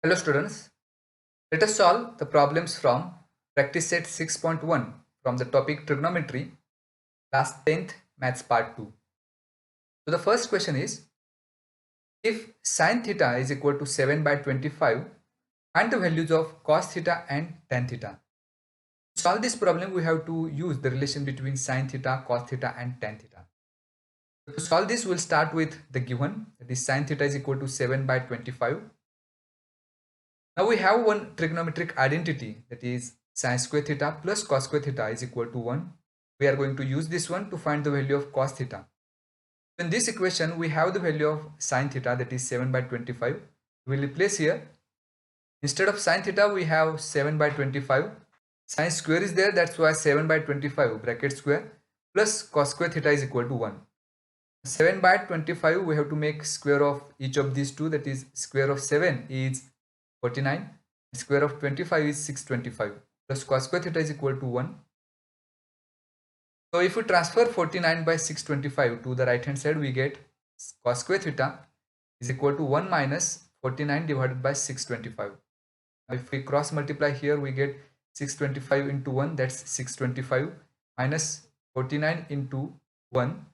Hello students, let us solve the problems from practice set 6.1 from the topic trigonometry, class 10th maths part 2. So the first question is, if sin theta is equal to 7 by 25, find the values of cos theta and tan theta. To solve this problem, we have to use the relation between sin theta, cos theta and tan theta. To solve this, we'll start with the given, that is sin theta is equal to 7 by 25. Now we have one trigonometric identity, that is sin square theta plus cos square theta is equal to 1. We are going to use this one to find the value of cos theta. In this equation, we have the value of sin theta, that is 7 by 25. We will replace here. Instead of sin theta, we have 7 by 25. Sin square is there, that's why 7 by 25 bracket square plus cos square theta is equal to 1. 7 by 25, we have to make square of each of these two, that is square of 7 is 49, square of 25 is 625, plus cos square theta is equal to 1. So if we transfer 49 by 625 to the right hand side, we get cos square theta is equal to 1 minus 49 divided by 625. If we cross multiply here, we get 625 into 1, that's 625, minus 49 into 1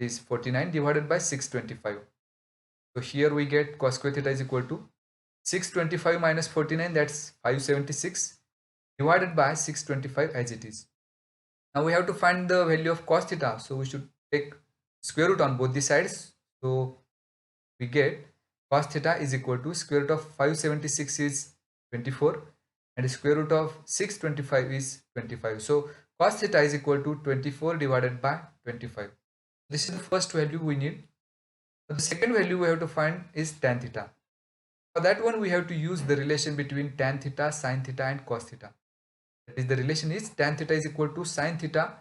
is 49 divided by 625. So here we get cos square theta is equal to 625 minus 49, that's 576 divided by 625 as it is. Now we have to find the value of cos theta, so we should take square root on both the sides. So we get cos theta is equal to square root of 576 is 24 and square root of 625 is 25. So cos theta is equal to 24 divided by 25. This is the first value we need. The second value we have to find is tan theta. For that one, we have to use the relation between tan theta, sin theta and cos theta. That is, the relation is tan theta is equal to sin theta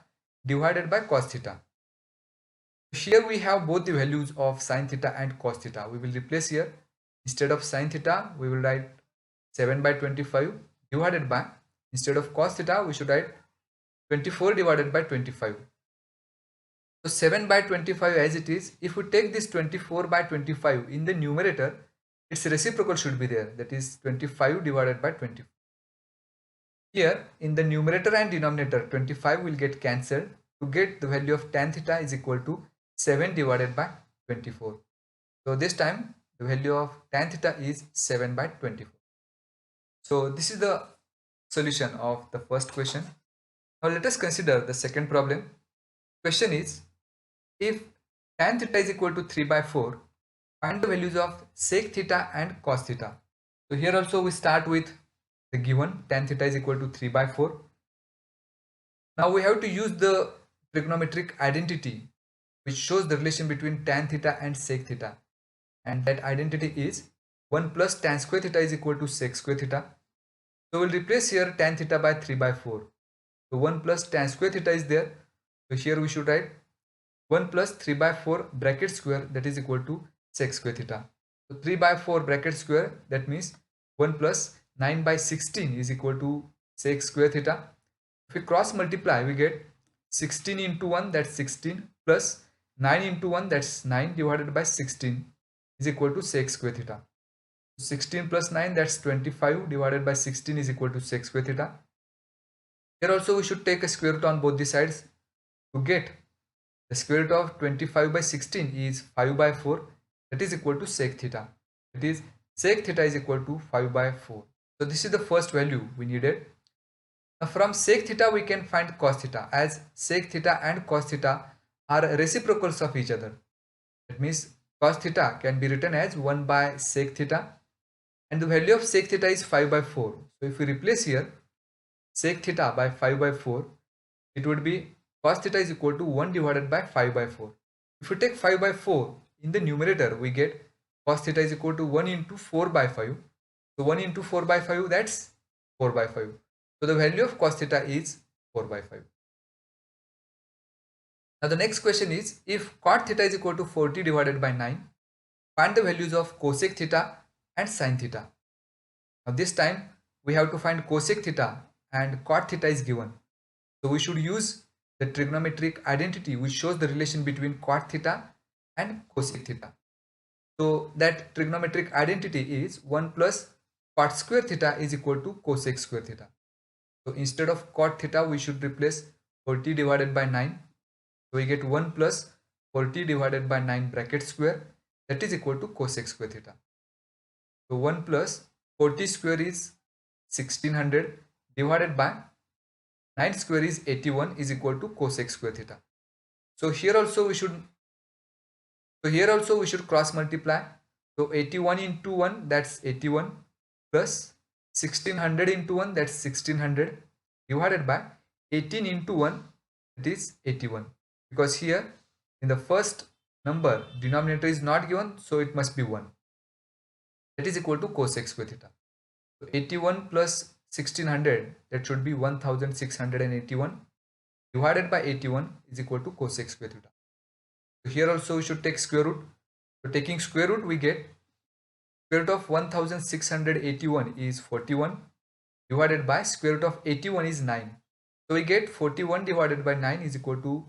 divided by cos theta. Here we have both the values of sin theta and cos theta. We will replace here. Instead of sin theta, we will write 7 by 25 divided by, instead of cos theta, we should write 24 divided by 25. So 7 by 25 as it is, if we take this 24 by 25 in the numerator, its reciprocal should be there, that is 25 divided by 25. Here in the numerator and denominator, 25 will get cancelled. To get the value of tan theta is equal to 7 divided by 24. So this time the value of tan theta is 7 by 24. So this is the solution of the first question. Now let us consider the second problem. Question is, if tan theta is equal to 3 by 4, find the values of sec theta and cos theta. So here also we start with the given tan theta is equal to 3 by 4. Now we have to use the trigonometric identity which shows the relation between tan theta and sec theta, and that identity is 1 plus tan square theta is equal to sec square theta. So we'll replace here tan theta by 3 by 4. So 1 plus tan square theta is there. So here we should write 1 plus 3 by 4 bracket square, that is equal to sec square theta. So 3 by 4 bracket square, that means 1 plus 9 by 16 is equal to sec square theta. If we cross multiply, we get 16 into 1, that's 16, plus 9 into 1, that's 9, divided by 16 is equal to sec square theta. 16 plus 9, that's 25, divided by 16 is equal to sec square theta. Here also we should take a square root on both the sides. To get the square root of 25 by 16 is 5 by 4, that is equal to sec theta. That is, sec theta is equal to 5 by 4. So this is the first value we needed. Now from sec theta we can find cos theta, as sec theta and cos theta are reciprocals of each other. That means cos theta can be written as 1 by sec theta, and the value of sec theta is 5 by 4. So if we replace here sec theta by 5 by 4, it would be cos theta is equal to 1 divided by 5 by 4. If we take 5 by 4 in the numerator, we get cos theta is equal to 1 into 4 by 5. So 1 into 4 by 5, that's 4 by 5. So the value of cos theta is 4 by 5. Now the next question is, if cot theta is equal to 40 divided by 9, find the values of cosec theta and sin theta. Now this time we have to find cosec theta and cot theta is given. So we should use the trigonometric identity which shows the relation between cot theta and cosec theta. So that trigonometric identity is 1 plus cot square theta is equal to cosec square theta. So instead of cot theta, we should replace 40 divided by 9. So we get 1 plus 40 divided by 9 bracket square, that is equal to cosec square theta. So 1 plus 40 square is 1600 divided by 9 square is 81 is equal to cosec square theta. So here also we should cross multiply. So 81 into 1, that's 81, plus 1600 into 1, that's 1600, divided by 18 into 1, that is 81. Because here in the first number denominator is not given, so it must be 1. That is equal to cosec square theta. So 81 plus 1600, that should be 1681, divided by 81 is equal to cosec square theta. So here also we should take square root. So taking square root, we get square root of 1681 is 41, divided by square root of 81 is 9. So we get 41 divided by 9 is equal to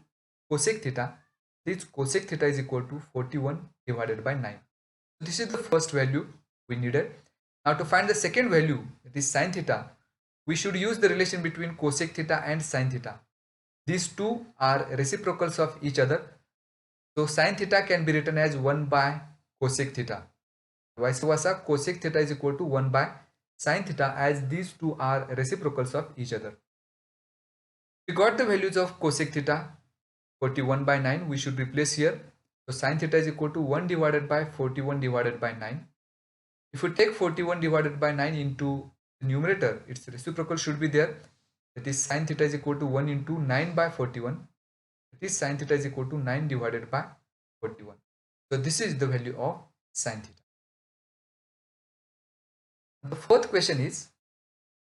cosec theta. This cosec theta is equal to 41 divided by 9. So this is the first value we needed. Now to find the second value, that is sin theta, we should use the relation between cosec theta and sin theta. These two are reciprocals of each other. So sin theta can be written as 1 by cosec theta. Vice versa, cosec theta is equal to 1 by sin theta, as these two are reciprocals of each other. We got the values of cosec theta, 41 by 9, we should replace here. So sin theta is equal to 1 divided by 41 divided by 9. If we take 41 divided by 9 into the numerator, its reciprocal should be there. That is sin theta is equal to 1 into 9 by 41. That is sin theta is equal to 9 divided by 41. So this is the value of sin theta. The fourth question is,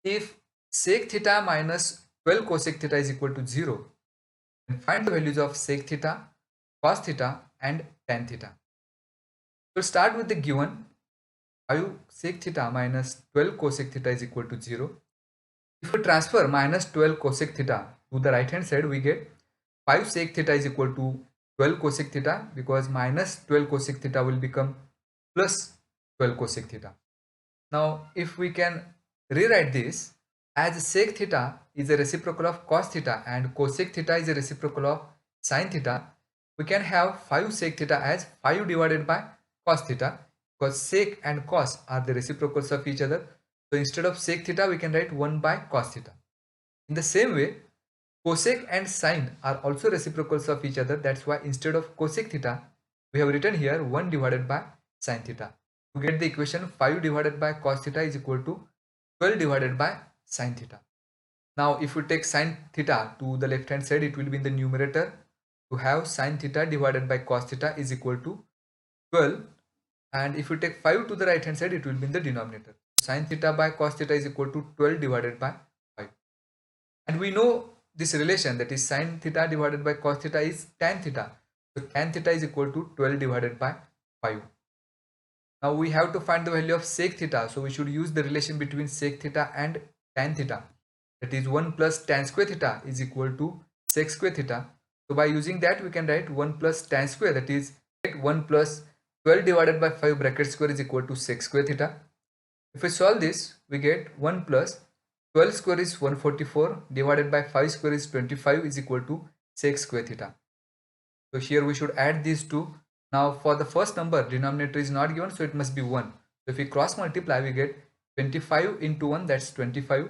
if sec theta minus 12 cosec theta is equal to 0, then find the values of sec theta, cos theta and tan theta. We'll start with the given 5 sec theta minus 12 cosec theta is equal to 0. If we transfer minus 12 cosec theta to the right hand side, we get 5 sec theta is equal to 12 cosec theta, because minus 12 cosec theta will become plus 12 cosec theta. Now if we can rewrite this as sec theta is a reciprocal of cos theta and cosec theta is a reciprocal of sin theta, we can have 5 sec theta as 5 divided by cos theta, because sec and cos are the reciprocals of each other. So instead of sec theta, we can write 1 by cos theta. In the same way, cosec and sin are also reciprocals of each other. That's why instead of cosec theta, we have written here 1 divided by sin theta. To get the equation, 5 divided by cos theta is equal to 12 divided by sin theta. Now if we take sin theta to the left hand side, it will be in the numerator. To have sin theta divided by cos theta is equal to 12, and if we take 5 to the right hand side, it will be in the denominator. Sin theta by cos theta is equal to 12 divided by 5. And we know this relation, that is sin theta divided by cos theta is tan theta. So tan theta is equal to 12 divided by 5. Now we have to find the value of sec theta. So we should use the relation between sec theta and tan theta. That is 1 plus tan square theta is equal to sec square theta. So by using that, we can write 1 plus tan square, that is 1 plus 12 divided by 5 bracket square is equal to sec square theta. If we solve this, we get 1 plus 12 square is 144 divided by 5 square is 25 is equal to sec square theta. So here we should add these two. Now for the first number, denominator is not given, so it must be 1. So if we cross multiply, we get 25 into 1, that's 25,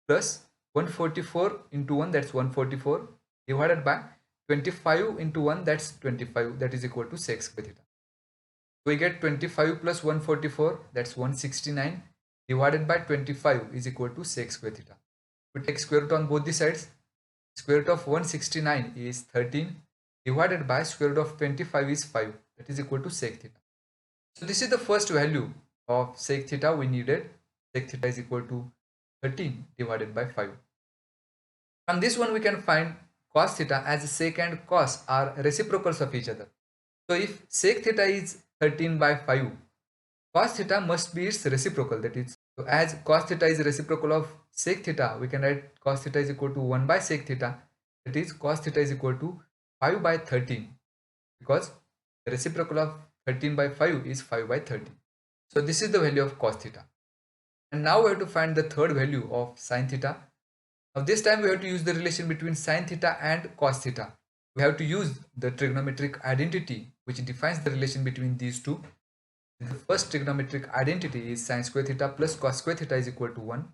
plus 144 into 1, that's 144, divided by 25 into 1, that's 25, that is equal to sec square theta. So we get 25 plus 144, that's 169, divided by 25 is equal to sec square theta. We take square root on both the sides. Square root of 169 is 13, divided by square root of 25 is 5, that is equal to sec theta. So this is the first value of sec theta we needed. Sec theta is equal to 13 divided by 5. From this one we can find cos theta, as sec and cos are reciprocals of each other. So if sec theta is 13 by 5, cos theta must be its reciprocal, that is, so as cos theta is reciprocal of sec theta, we can write cos theta is equal to 1 by sec theta, that is cos theta is equal to 5 by 13, because the reciprocal of 13 by 5 is 5 by 13. So this is the value of cos theta. And now we have to find the third value of sine theta. Now this time we have to use the relation between sine theta and cos theta. We have to use the trigonometric identity which defines the relation between these two. The first trigonometric identity is sine square theta plus cos square theta is equal to 1.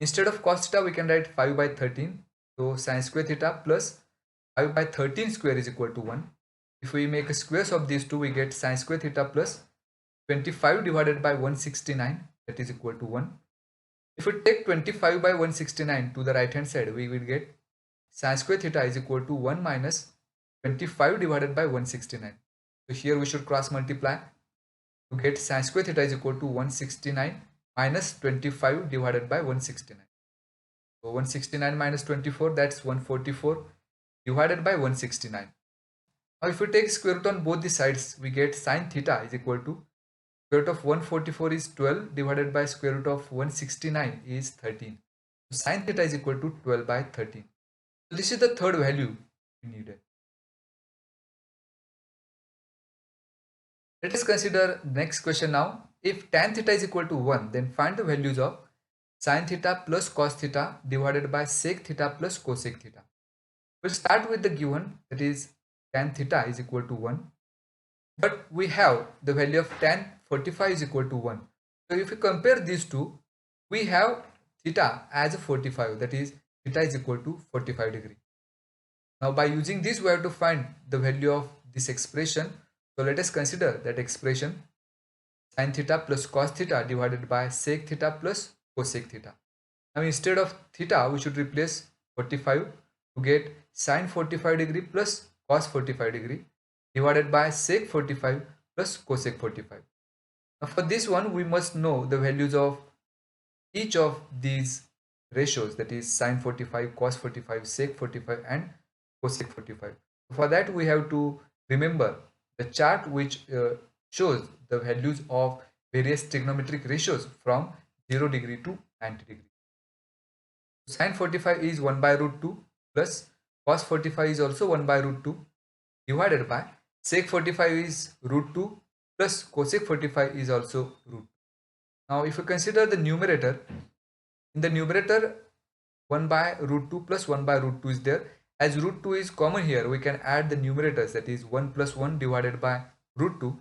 Instead of cos theta we can write 5 by 13. So sine square theta plus 5 by 13 square is equal to 1. If we make a squares of these two, we get sine square theta plus 25 divided by 169, that is equal to 1. If we take 25 by 169 to the right hand side, we will get sine square theta is equal to 1 minus 25 divided by 169. So here we should cross multiply to get sine square theta is equal to 169 minus 25 divided by 169. So 169 minus 24, that's 144 divided by 169. Now if we take square root on both the sides, we get sine theta is equal to square root of 144 is 12 divided by square root of 169 is 13. So sine theta is equal to 12 by 13. So this is the third value we needed. Let us consider next question now. If tan theta is equal to 1, then find the values of sine theta plus cos theta divided by sec theta plus cosec theta. We'll start with the given, that is tan theta is equal to 1. But we have the value of tan 45 is equal to 1. So if we compare these two, we have theta as 45, that is theta is equal to 45 degree. Now by using this we have to find the value of this expression. So let us consider that expression, sin theta plus cos theta divided by sec theta plus cosec theta. Now instead of theta we should replace 45 to get sin 45 degree plus cos 45 degree divided by sec 45 plus cosec 45. Now for this one we must know the values of each of these ratios, that is sin 45, cos 45, sec 45 and cosec 45. For that we have to remember the chart which shows the values of various trigonometric ratios from 0 degree to 90 degree. Sin 45 is 1 by root 2 plus cos 45 is also 1 by root 2 divided by sec 45 is root 2 plus cosec 45 is also root 2. Now if you consider the numerator, in the numerator 1 by root 2 plus 1 by root 2 is there. As root 2 is common here, we can add the numerators, that is 1 plus 1 divided by root 2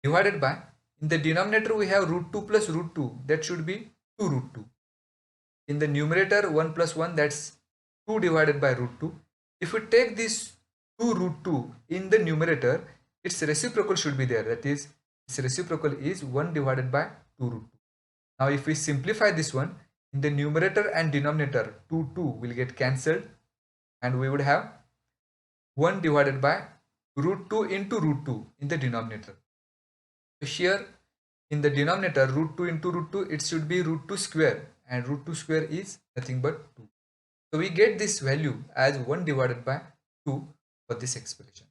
divided by, in the denominator we have root 2 plus root 2, that should be 2 root 2. In the numerator 1 plus 1, that's 2 divided by root 2. If we take this 2 root 2 in the numerator, its reciprocal should be there, that is its reciprocal is 1 divided by 2 root 2. Now if we simplify this one, in the numerator and denominator 2 will get cancelled and we would have 1 divided by root 2 into root 2 in the denominator. So here in the denominator root 2 into root 2, it should be root 2 square, and root 2 square is nothing but 2. So we get this value as 1 divided by 2 for this expression.